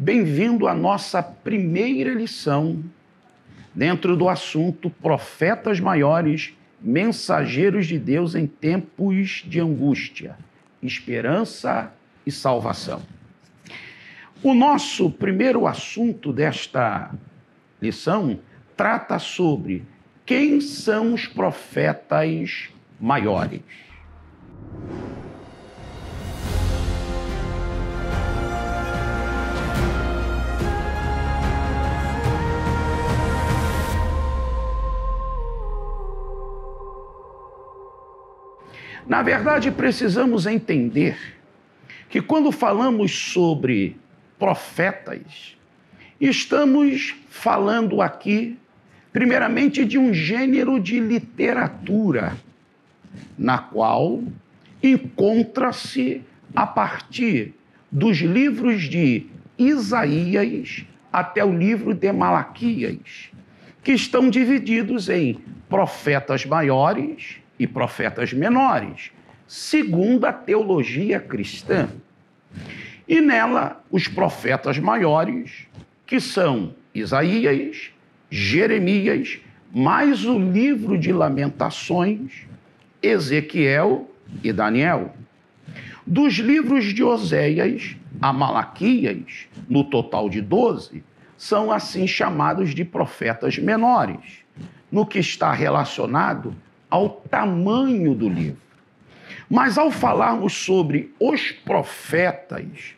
Bem-vindo à nossa primeira lição dentro do assunto Profetas Maiores, Mensageiros de Deus em Tempos de Angústia, Esperança e Salvação. O nosso primeiro assunto desta lição trata sobre quem são os profetas maiores. Na verdade, precisamos entender que quando falamos sobre profetas, estamos falando aqui, primeiramente, de um gênero de literatura, na qual encontra-se a partir dos livros de Isaías até o livro de Malaquias, que estão divididos em profetas maiores e profetas menores, segundo a teologia cristã. E nela, os profetas maiores, que são Isaías, Jeremias, mais o livro de Lamentações, Ezequiel e Daniel. Dos livros de Oséias a Malaquias, no total de 12, são assim chamados de profetas menores, no que está relacionado ao tamanho do livro. Mas ao falarmos sobre os profetas,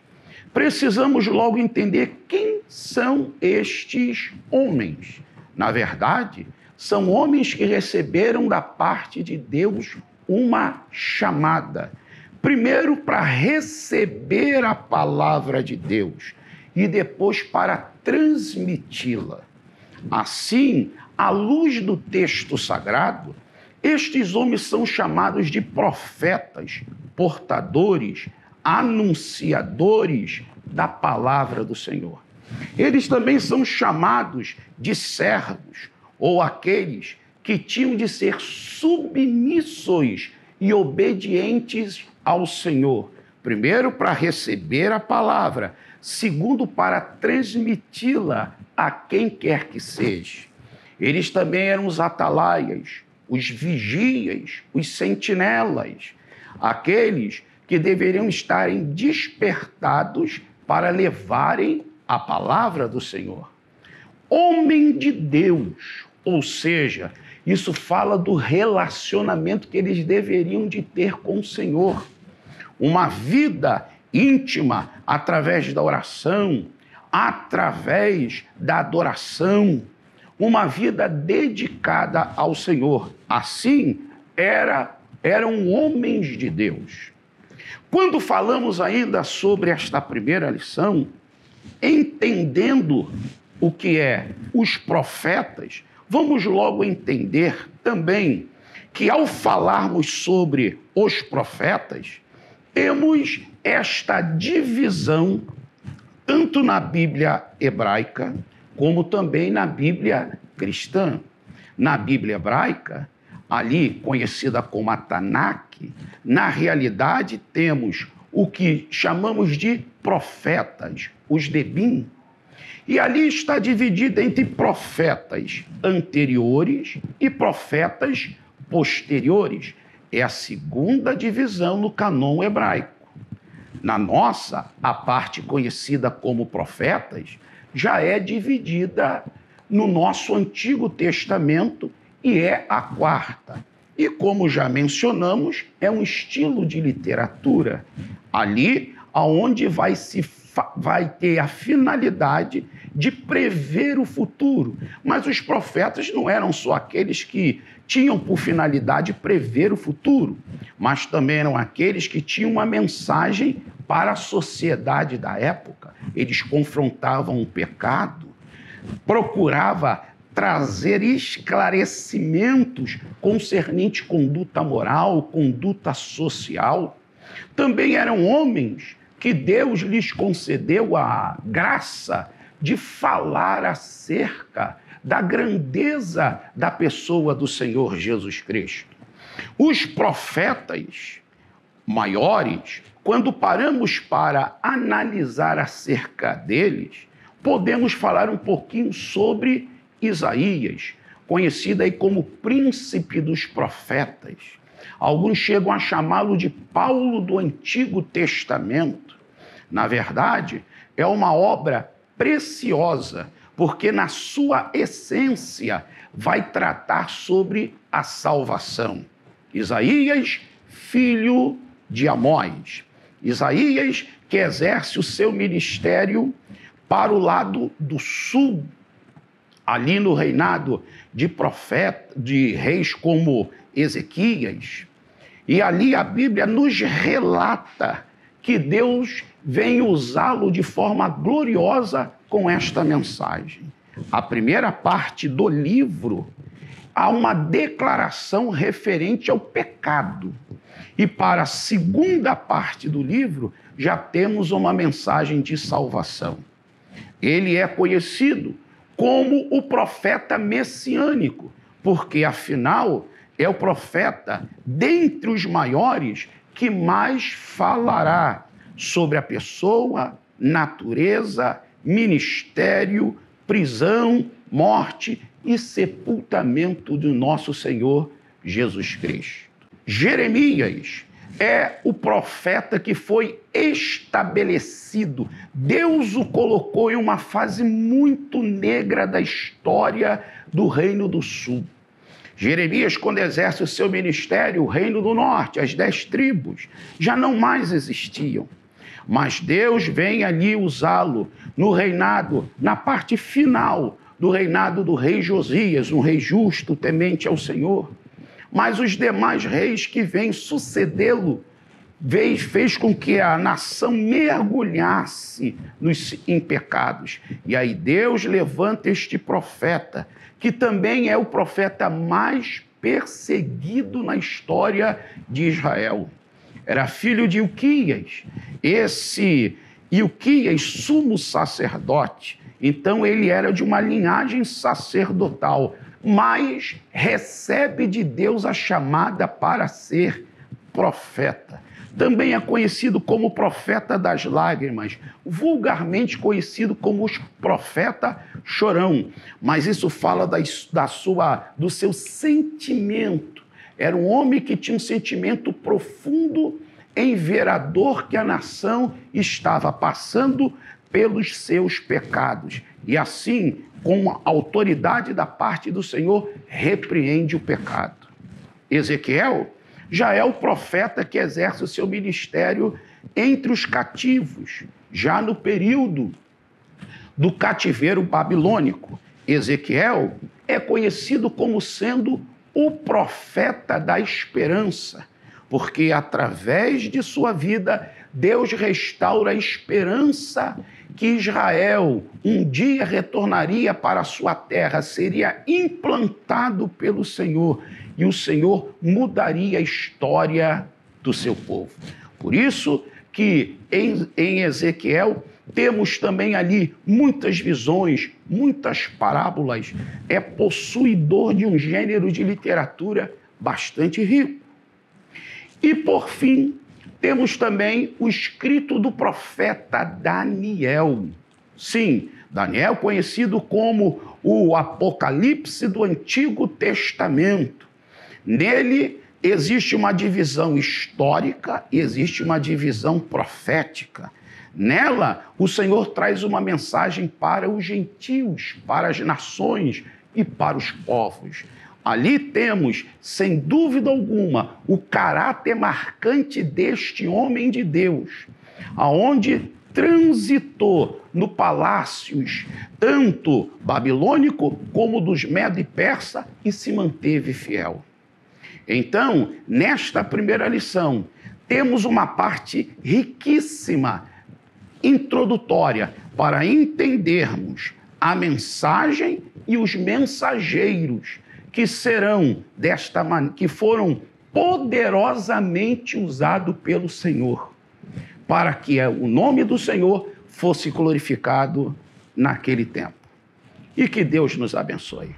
precisamos logo entender quem são estes homens. Na verdade, são homens que receberam da parte de Deus uma chamada. Primeiro, para receber a palavra de Deus e depois para transmiti-la. Assim, à luz do texto sagrado, estes homens são chamados de profetas, portadores, anunciadores da palavra do Senhor. Eles também são chamados de servos, ou aqueles que tinham de ser submissos e obedientes ao Senhor. Primeiro, para receber a palavra. Segundo, para transmiti-la a quem quer que seja. Eles também eram os atalaias, os vigias, os sentinelas, aqueles que deveriam estarem despertados para levarem a palavra do Senhor. Homem de Deus, ou seja, isso fala do relacionamento que eles deveriam de ter com o Senhor. Uma vida íntima através da oração, através da adoração, uma vida dedicada ao Senhor. Assim, eram homens de Deus. Quando falamos ainda sobre esta primeira lição, entendendo o que é os profetas, vamos logo entender também que ao falarmos sobre os profetas, temos esta divisão tanto na Bíblia hebraica como também na Bíblia cristã. Na Bíblia hebraica, ali conhecida como a Tanakh, na realidade temos o que chamamos de profetas, os Debim, e ali está dividida entre profetas anteriores e profetas posteriores. É a segunda divisão no cânon hebraico. Na nossa, a parte conhecida como profetas já é dividida no nosso Antigo Testamento e é a quarta. E como já mencionamos, é um estilo de literatura. Ali, aonde vai ter a finalidade de prever o futuro. Mas os profetas não eram só aqueles que tinham por finalidade prever o futuro, mas também eram aqueles que tinham uma mensagem para a sociedade da época. Eles confrontavam o pecado, procuravam trazer esclarecimentos concernentes conduta moral, conduta social. Também eram homens que Deus lhes concedeu a graça de falar acerca da grandeza da pessoa do Senhor Jesus Cristo. Os profetas maiores, quando paramos para analisar acerca deles, podemos falar um pouquinho sobre Isaías, conhecido aí como príncipe dos profetas. Alguns chegam a chamá-lo de Paulo do Antigo Testamento. Na verdade, é uma obra preciosa, porque na sua essência vai tratar sobre a salvação. Isaías, filho de Amós. Isaías, que exerce o seu ministério para o lado do sul, ali no reinado de reis como Ezequias. E ali a Bíblia nos relata que Deus vem usá-lo de forma gloriosa com esta mensagem. A primeira parte do livro há uma declaração referente ao pecado. E para a segunda parte do livro já temos uma mensagem de salvação. Ele é conhecido como o profeta messiânico, porque afinal é o profeta dentre os maiores que mais falará sobre a pessoa, natureza, ministério, prisão, morte e sepultamento do nosso Senhor Jesus Cristo. Jeremias é o profeta que foi estabelecido. Deus o colocou em uma fase muito negra da história do Reino do Sul. Jeremias, quando exerce o seu ministério, o Reino do Norte, as 10 tribos, já não mais existiam. Mas Deus vem ali usá-lo no reinado, na parte final do reinado do rei Josias, um rei justo, temente ao Senhor. Mas os demais reis que vêm sucedê-lo fez com que a nação mergulhasse em pecados. E aí Deus levanta este profeta, que também é o profeta mais perseguido na história de Israel. Era filho de Ilquias, esse Ilquias, sumo sacerdote. Então ele era de uma linhagem sacerdotal, mas recebe de Deus a chamada para ser profeta. Também é conhecido como profeta das lágrimas, vulgarmente conhecido como profeta chorão, mas isso fala do seu sentimento. Era um homem que tinha um sentimento profundo em ver a dor que a nação estava passando pelos seus pecados. E assim, com a autoridade da parte do Senhor, repreende o pecado. Ezequiel já é o profeta que exerce o seu ministério entre os cativos, já no período do cativeiro babilônico. Ezequiel é conhecido como sendo o profeta da esperança, porque através de sua vida, Deus restaura a esperança que Israel um dia retornaria para a sua terra, seria implantado pelo Senhor, e o Senhor mudaria a história do seu povo. Por isso que em Ezequiel temos também ali muitas visões, muitas parábolas, é possuidor de um gênero de literatura bastante rico. E por fim, temos também o escrito do profeta Daniel. Sim, Daniel, conhecido como o Apocalipse do Antigo Testamento. Nele existe uma divisão histórica e existe uma divisão profética. Nela, o Senhor traz uma mensagem para os gentios, para as nações e para os povos. Ali temos, sem dúvida alguma, o caráter marcante deste homem de Deus, aonde transitou no palácios, tanto babilônico como dos Medo e Persa, e se manteve fiel. Então, nesta primeira lição, temos uma parte riquíssima, introdutória, para entendermos a mensagem e os mensageiros que foram poderosamente usados pelo Senhor, para que o nome do Senhor fosse glorificado naquele tempo. E que Deus nos abençoe.